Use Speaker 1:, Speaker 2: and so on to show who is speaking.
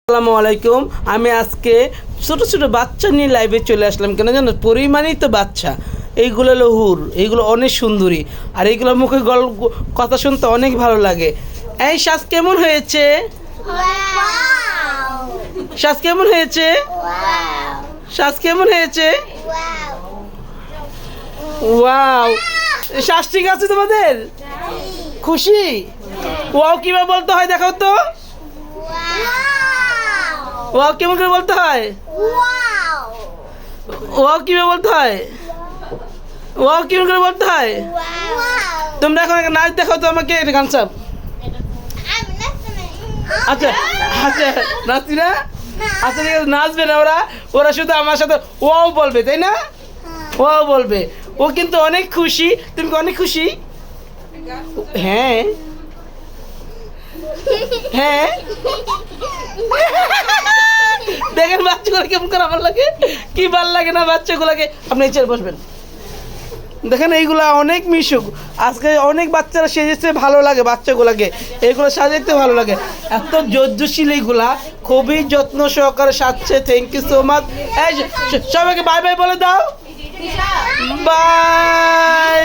Speaker 1: আসসালামু আলাইকুম। আমি আজকে ছোট ছোট বাচ্চা নিয়ে লাইভে চলে আসলাম। কেন জানো? পরিমাণই তো বাচ্চা। এইগুলো হলো হুর, এইগুলো অনেক সুন্দরী, আর এইগুলো মুখে কথা শুনতে অনেক ভালো লাগে। এই শ্বাস কেমন হয়েছে? শ্বাস কেমন হয়েছে? শ্বাস কেমন হয়েছে? ওয়াও! শ্বাস ঠিক আছে তোমাদের? খুশি? ওয়াও কিভাবে বলতে হয় দেখাও তো। ওয়াও কেমন করে বলতে হয়? ওয়াও কিভাবে বলতে হয়? ওয়াও কেমন করে বলতে হয়? তোমরা এখন একটা নাচ দেখাও তো আমাকে, এটা গান চাপ। আচ্ছা আচ্ছা, নাচি না? আচ্ছা ঠিক আছে, নাচবে না ওরা, ওরা শুধু আমার সাথে ওয়াও বলবে, তাই না? ওয়াও বলবে। ও কিন্তু অনেক খুশি। তুমি কি অনেক খুশি? হ্যাঁ হ্যাঁ। দেখেন বাচ্চাগুলো কেমন করে আমার লাগে, কি ভাল লাগে না বাচ্চাগুলোকে। আপনি এই চেয়ারে বসবেন। দেখেন এইগুলা অনেক মিশুক। আজকে অনেক বাচ্চারা সেজেছে, ভালো লাগে বাচ্চাগুলোকে, এইগুলো সাজাইতে ভালো লাগে। এত যত্নশীল এইগুলা, খুবই যত্ন সহকারে সাজছে। Thank you so much. এই সবাইকে বাই বাই বলে দাও। বাই।